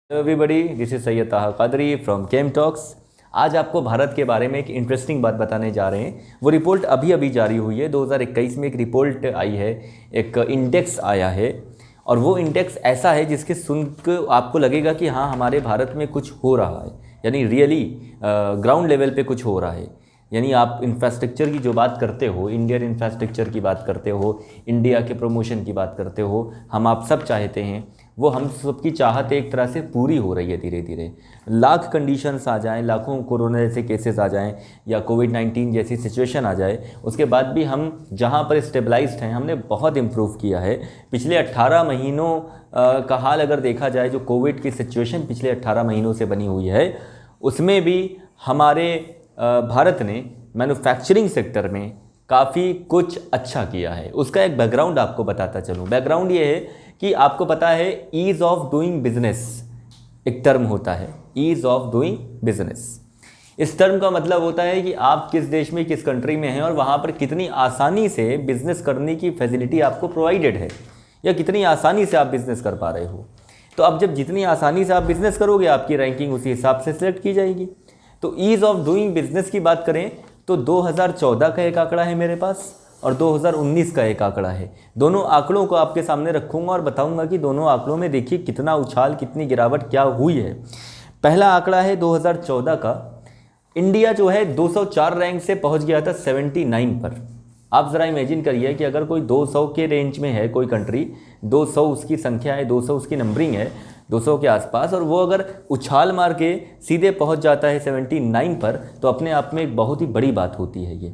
Everybody, this is Syed ताहा Qadri from came talks. आज आपको भारत के बारे में एक इंटरेस्टिंग बात बताने जा रहे हैं। वो रिपोर्ट अभी अभी जारी हुई है। 2021 में एक रिपोर्ट आई है, एक इंडेक्स आया है और वो इंडेक्स ऐसा है जिसके सुनकर आपको लगेगा कि हाँ, हमारे भारत में कुछ हो रहा है, यानी रियली ग्राउंड लेवल पे कुछ हो रहा है। यानी आप इंफ्रास्ट्रक्चर की जो बात करते हो, इंडियन इंफ्रास्ट्रक्चर की बात करते हो, इंडिया के प्रमोशन की बात करते हो, हम आप सब चाहते हैं, वो हम सबकी चाहत एक तरह से पूरी हो रही है धीरे धीरे। लाख कंडीशंस आ जाएं, लाखों कोरोना जैसे केसेस आ जाएं या कोविड-19 जैसी सिचुएशन आ जाए, उसके बाद भी हम जहां पर स्टेबलाइज्ड हैं, हमने बहुत इम्प्रूव किया है। पिछले 18 महीनों का हाल अगर देखा जाए, जो कोविड की सिचुएशन पिछले 18 महीनों से बनी हुई है, उसमें भी हमारे भारत ने मैन्युफैक्चरिंग सेक्टर में काफ़ी कुछ अच्छा किया है। उसका एक बैकग्राउंड आपको बताता चलूँ। बैकग्राउंड ये है कि आपको पता है ईज़ ऑफ डूइंग बिजनेस एक टर्म होता है, ईज़ ऑफ डूइंग बिजनेस। इस टर्म का मतलब होता है कि आप किस देश में, किस कंट्री में हैं और वहाँ पर कितनी आसानी से बिजनेस करने की फैसिलिटी आपको प्रोवाइडेड है, या कितनी आसानी से आप बिजनेस कर पा रहे हो। तो अब जब जितनी आसानी से आप बिजनेस करोगे, आपकी रैंकिंग उसी हिसाब से सिलेक्ट की जाएगी। तो ईज़ ऑफ डूइंग बिजनेस की बात करें तो 2014 का एक आंकड़ा है मेरे पास और 2019 का एक आंकड़ा है। दोनों आंकड़ों को आपके सामने रखूंगा और बताऊंगा कि दोनों आंकड़ों में देखिए कितना उछाल, कितनी गिरावट क्या हुई है। पहला आंकड़ा है 2014 का। इंडिया जो है 204 रैंक से पहुंच गया था 79 पर। आप ज़रा इमेजिन करिए कि अगर कोई 200 के रेंज में है, कोई कंट्री 200 उसकी संख्या है, 200 उसकी नंबरिंग है, 200 के आसपास, और वो अगर उछाल मार के सीधे पहुंच जाता है 79 पर, तो अपने आप में एक बहुत ही बड़ी बात होती है ये।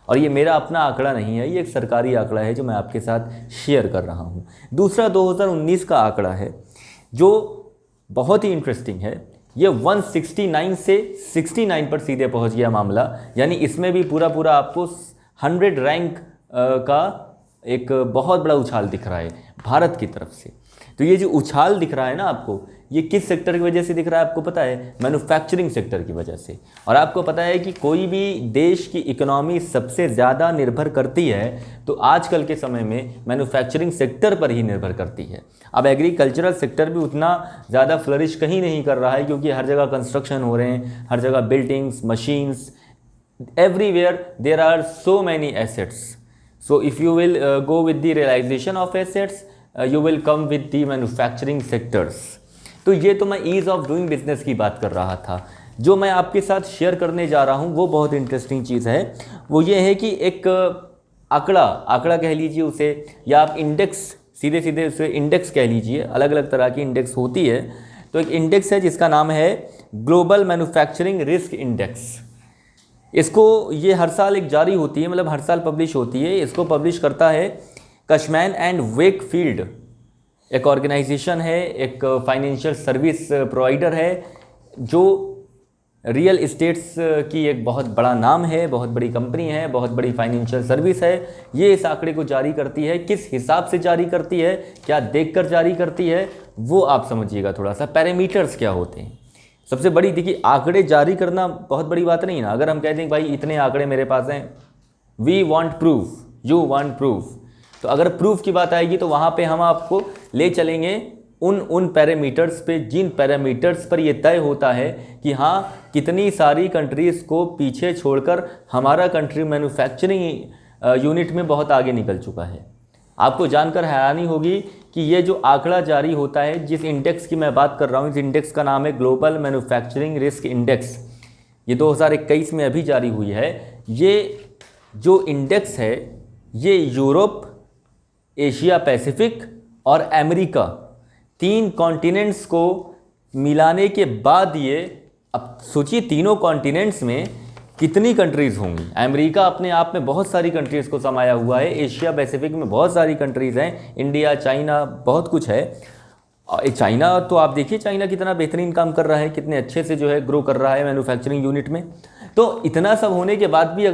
और ये मेरा अपना आंकड़ा नहीं है, ये एक सरकारी आंकड़ा है जो मैं आपके साथ शेयर कर रहा हूँ। दूसरा 2019 का आंकड़ा है जो बहुत ही इंटरेस्टिंग है। ये 169 से 69 पर सीधे पहुँच गया मामला, यानी इसमें भी पूरा आपको 100 रैंक का एक बहुत बड़ा उछाल दिख रहा है भारत की तरफ से। तो ये जो उछाल दिख रहा है ना आपको, ये किस सेक्टर की वजह से दिख रहा है आपको पता है? मैन्युफैक्चरिंग सेक्टर की वजह से। और आपको पता है कि कोई भी देश की इकोनॉमी सबसे ज़्यादा निर्भर करती है तो आजकल के समय में मैन्युफैक्चरिंग सेक्टर पर ही निर्भर करती है। अब एग्रीकल्चरल सेक्टर भी उतना ज़्यादा फ्लरिश कहीं नहीं कर रहा है, क्योंकि हर जगह कंस्ट्रक्शन हो रहे हैं, हर जगह buildings, machines, everywhere there are so many assets. So if you will go with the realization of assets, you will come with the manufacturing sectors. तो ये तो मैं ease of doing business की बात कर रहा था। जो मैं आपके साथ शेयर करने जा रहा हूँ वो बहुत इंटरेस्टिंग चीज़ है। वो ये है कि एक आंकड़ा कह लीजिए उसे, या आप इंडेक्स, सीधे उसे इंडेक्स कह लीजिए। अलग अलग तरह की इंडेक्स होती है। तो एक इंडेक्स है जिसका नाम है ग्लोबल मैन्युफैक्चरिंग रिस्क इंडेक्स। इसको ये हर साल एक जारी होती है, मतलब हर साल पब्लिश होती है। इसको पब्लिश करता है कशमैन एंड वेकफील्ड, एक ऑर्गेनाइजेशन है, एक फाइनेंशियल सर्विस प्रोवाइडर है जो रियल इस्टेट्स की एक बहुत बड़ा नाम है, बहुत बड़ी कंपनी है, बहुत बड़ी फाइनेंशियल सर्विस है। ये इस आंकड़े को जारी करती है। किस हिसाब से जारी करती है, क्या देखकर जारी करती है, वो आप समझिएगा थोड़ा सा। पैरामीटर्स क्या होते हैं सबसे बड़ी, देखिए आंकड़े जारी करना बहुत बड़ी बात नहीं है ना। अगर हम कहते हैं भाई इतने आंकड़े मेरे पास हैं, we want proof, you want proof, तो अगर प्रूफ की बात आएगी तो वहाँ पे हम आपको ले चलेंगे उन पैरामीटर्स पे, जिन पैरामीटर्स पर ये तय होता है कि हाँ, कितनी सारी कंट्रीज़ को पीछे छोड़कर हमारा कंट्री मैन्युफैक्चरिंग यूनिट में बहुत आगे निकल चुका है। आपको जानकर हैरानी होगी कि ये जो आंकड़ा जारी होता है, जिस इंडेक्स की मैं बात कर रहा हूँ, इस इंडेक्स का नाम है ग्लोबल मैन्युफैक्चरिंग रिस्क इंडेक्स। ये 2021 में अभी जारी हुई है। ये जो इंडेक्स है ये यूरोप, एशिया पैसिफिक और अमेरिका, 3 कॉन्टिनेंट्स को मिलाने के बाद ये, अब सोचिए तीनों कॉन्टिनेंट्स में कितनी कंट्रीज़ होंगी। अमेरिका अपने आप में बहुत सारी कंट्रीज़ को समाया हुआ है, एशिया पैसिफिक में बहुत सारी कंट्रीज़ हैं, इंडिया, चाइना, बहुत कुछ है। और चाइना तो आप देखिए, चाइना कितना बेहतरीन काम कर रहा है, कितने अच्छे से जो है ग्रो कर रहा है मैन्युफैक्चरिंग यूनिट में। तो इतना सब होने के बाद भी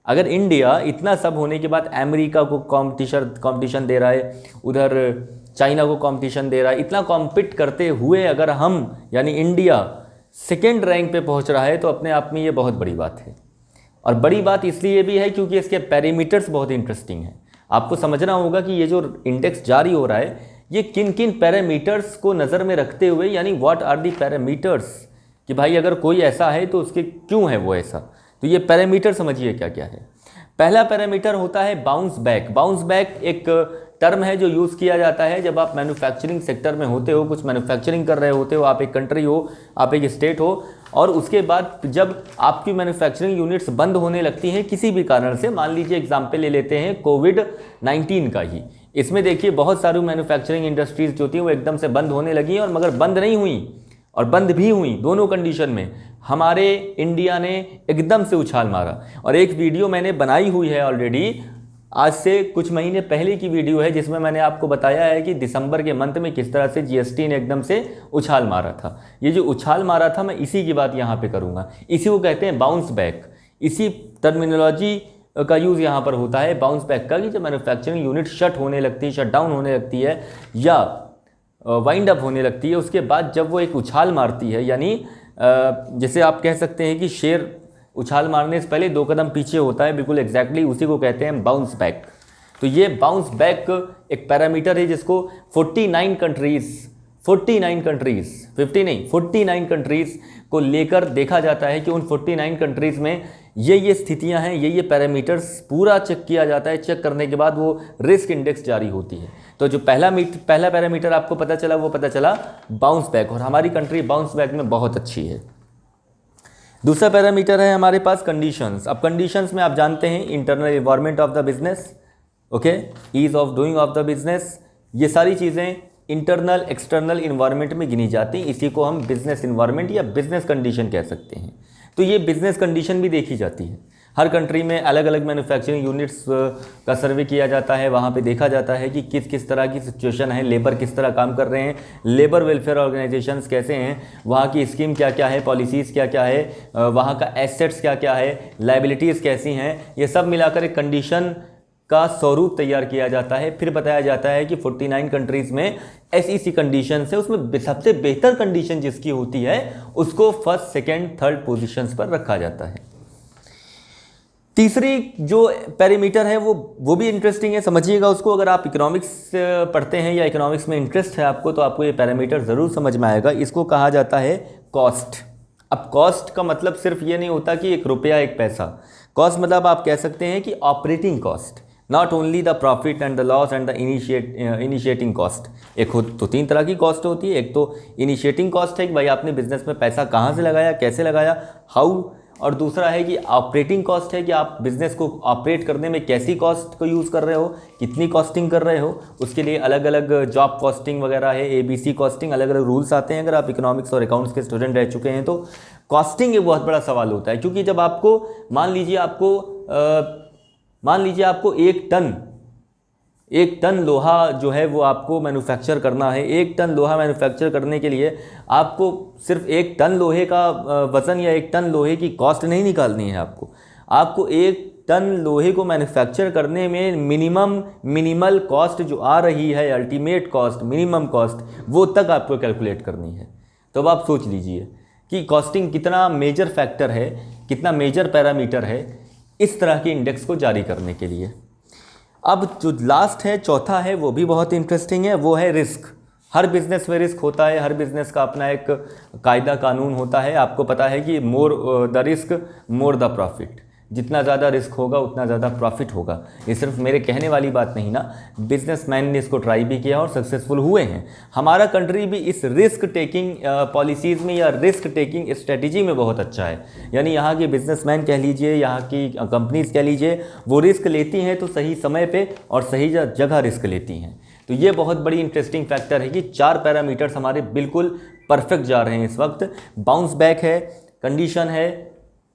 अगर इंडिया इतना सब होने के बाद अमेरिका को कॉम्पिटिशन दे रहा है, उधर चाइना को कॉम्पिटिशन दे रहा है, इतना कॉम्पिट करते हुए अगर हम, यानी इंडिया सेकेंड रैंक पे पहुंच रहा है, तो अपने आप में ये बहुत बड़ी बात है। और बड़ी बात इसलिए भी है क्योंकि इसके पैरामीटर्स बहुत इंटरेस्टिंग हैं। आपको समझना होगा कि ये जो इंडेक्स जारी हो रहा है, ये किन किन पैरामीटर्स को नज़र में रखते हुए, यानी व्हाट आर दी पैरामीटर्स, कि भाई अगर कोई ऐसा है तो उसके क्यों है वो ऐसा। तो ये पैरामीटर समझिए क्या क्या है। पहला पैरामीटर होता है बाउंस बैक। बाउंस बैक एक टर्म है जो यूज़ किया जाता है जब आप मैन्युफैक्चरिंग सेक्टर में होते हो, कुछ मैन्युफैक्चरिंग कर रहे होते हो, आप एक कंट्री हो, आप एक स्टेट हो, और उसके बाद जब आपकी मैन्युफैक्चरिंग यूनिट्स बंद होने लगती हैं किसी भी कारण से, मान लीजिए एग्जाम्पल ले लेते हैं कोविड-19 का ही। इसमें देखिए बहुत सारी मैन्युफैक्चरिंग इंडस्ट्रीज जो थी वो एकदम से बंद होने लगी और मगर बंद नहीं हुई और बंद भी हुई, दोनों कंडीशन में हमारे इंडिया ने एकदम से उछाल मारा। और एक वीडियो मैंने बनाई हुई है ऑलरेडी, आज से कुछ महीने पहले की वीडियो है, जिसमें मैंने आपको बताया है कि दिसंबर के मंथ में किस तरह से जीएसटी ने एकदम से उछाल मारा था। ये जो उछाल मारा था मैं इसी की बात यहाँ पे करूँगा। इसी को कहते हैं बाउंस बैक। इसी टर्मिनोलॉजी का यूज़ यहाँ पर होता है बाउंस बैक का, कि जब मैन्युफैक्चरिंग यूनिट शट होने लगती है, शट डाउन होने लगती है या वाइंड अप होने लगती है, उसके बाद जब वो एक उछाल मारती है, यानी जैसे आप कह सकते हैं कि शेर उछाल मारने से पहले 2 कदम पीछे होता है, बिल्कुल एग्जैक्टली उसी को कहते हैं बाउंस बैक। तो ये बाउंस बैक एक पैरामीटर है जिसको 49 कंट्रीज़ 50 नहीं 49 कंट्रीज़ को लेकर देखा जाता है कि उन 49 कंट्रीज़ में ये स्थितियां हैं, ये पैरामीटर्स पूरा चेक किया जाता है। चेक करने के बाद वो रिस्क इंडेक्स जारी होती है। तो जो पहला पैरामीटर आपको पता चला वो पता चला बाउंस बैक, और हमारी कंट्री बाउंस बैक में बहुत अच्छी है। दूसरा पैरामीटर है हमारे पास कंडीशंस। अब कंडीशंस में आप जानते हैं internal environment of the business, okay, ease of doing of the business, ये सारी चीज़ें इंटरनल एक्सटर्नल इन्वायरमेंट में गिनी जाती हैं। इसी को हम बिजनेस इन्वायरमेंट या बिजनेस कंडीशन कह सकते हैं। तो ये बिजनेस कंडीशन भी देखी जाती है। हर कंट्री में अलग अलग मैन्युफैक्चरिंग यूनिट्स का सर्वे किया जाता है। वहाँ पे देखा जाता है कि किस तरह की सिचुएशन है, लेबर किस तरह काम कर रहे हैं, लेबर वेलफेयर ऑर्गेनाइजेशंस कैसे हैं, वहाँ की स्कीम क्या क्या है, पॉलिसीज़ क्या क्या है, वहाँ का एसेट्स क्या क्या है, लाइबिलिटीज़ कैसी हैं, ये सब मिलाकर एक कंडीशन का स्वरूप तैयार किया जाता है। फिर बताया जाता है कि 49 कंट्रीज़ में ऐसी सी कंडीशन है, उसमें सबसे बेहतर कंडीशन जिसकी होती है उसको फर्स्ट, सेकेंड, थर्ड पोजीशंस पर रखा जाता है। तीसरी जो पैरामीटर है वो भी इंटरेस्टिंग है, समझिएगा उसको। अगर आप इकोनॉमिक्स पढ़ते हैं या इकोनॉमिक्स में इंटरेस्ट है आपको, तो आपको ये पैरामीटर ज़रूर समझ में आएगा। इसको कहा जाता है कॉस्ट। अब कॉस्ट का मतलब सिर्फ ये नहीं होता कि 1 रुपया 1 पैसा। कॉस्ट मतलब आप कह सकते हैं कि operating cost, not only the profit and the loss and the initiating cost. एक तो 3 तरह की कॉस्ट होती है। एक तो इनिशिएटिंग कॉस्ट है कि भाई आपने बिजनेस में पैसा कहाँ से लगाया, कैसे लगाया, हाउ, और दूसरा है कि ऑपरेटिंग कॉस्ट है कि आप बिजनेस को ऑपरेट करने में कैसी कॉस्ट को यूज़ कर रहे हो, कितनी कॉस्टिंग कर रहे हो। उसके लिए अलग अलग जॉब कॉस्टिंग वगैरह है, ABC कॉस्टिंग, अलग अलग रूल्स आते हैं। अगर आप इकोनॉमिक्स और अकाउंट्स के स्टूडेंट रह चुके हैं तो कॉस्टिंग एक बहुत बड़ा सवाल होता है, क्योंकि जब आपको मान लीजिए आपको 1 टन लोहा जो है वो आपको मैन्युफैक्चर करना है। 1 टन लोहा मैन्युफैक्चर करने के लिए आपको सिर्फ 1 टन लोहे का वज़न या 1 टन लोहे की कॉस्ट नहीं निकालनी है। आपको 1 टन लोहे को मैन्युफैक्चर करने में मिनिमल कॉस्ट जो आ रही है, अल्टीमेट कॉस्ट, मिनिमम कॉस्ट, वो तक आपको कैलकुलेट करनी है। तो अब आप सोच लीजिए कि कॉस्टिंग कितना मेजर फैक्टर है, कितना मेजर पैरामीटर है इस तरह के इंडेक्स को जारी करने के लिए। अब जो लास्ट है, चौथा है, वो भी बहुत इंटरेस्टिंग है, वो है रिस्क। हर बिज़नेस में रिस्क होता है, हर बिज़नेस का अपना एक कायदा कानून होता है। आपको पता है कि more the risk more the profit, जितना ज़्यादा रिस्क होगा उतना ज़्यादा प्रॉफिट होगा। ये सिर्फ मेरे कहने वाली बात नहीं ना, बिजनेसमैन ने इसको ट्राई भी किया और सक्सेसफुल हुए हैं। हमारा कंट्री भी इस रिस्क टेकिंग पॉलिसीज़ में या रिस्क टेकिंग स्ट्रेटजी में बहुत अच्छा है। यानी यहाँ के बिजनेसमैन कह लीजिए, यहाँ की कंपनीज कह लीजिए, वो रिस्क लेती हैं तो सही समय पे और सही जगह रिस्क लेती हैं। तो ये बहुत बड़ी इंटरेस्टिंग फैक्टर है कि 4 पैरामीटर्स हमारे बिल्कुल परफेक्ट जा रहे हैं इस वक्त। बाउंस बैक है, कंडीशन है,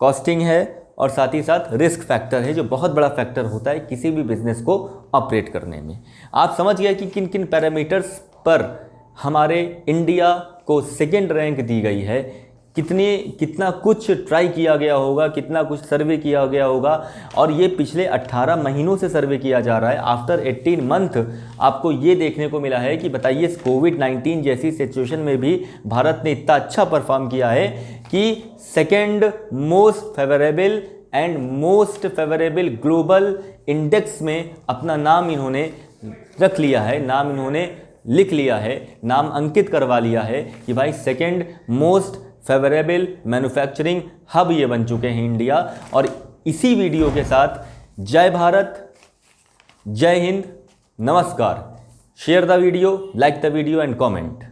कॉस्टिंग है और साथ ही साथ रिस्क फैक्टर है, जो बहुत बड़ा फैक्टर होता है किसी भी बिजनेस को ऑपरेट करने में। आप समझ गए कि किन किन पैरामीटर्स पर हमारे इंडिया को सेकेंड रैंक दी गई है। कितना कुछ ट्राई किया गया होगा, कितना कुछ सर्वे किया गया होगा, और ये पिछले 18 महीनों से सर्वे किया जा रहा है। आफ्टर 18 मंथ आपको ये देखने को मिला है कि बताइए कोविड-19 जैसी सिचुएशन में भी भारत ने इतना अच्छा परफॉर्म किया है कि second most favourable and most favourable global index में अपना नाम इन्होंने रख लिया है, नाम इन्होंने लिख लिया है, नाम अंकित करवा लिया है कि भाई second most favourable manufacturing hub ये बन चुके हैं इंडिया। और इसी वीडियो के साथ जय भारत, जय हिंद, नमस्कार। Share the video, like the video and comment.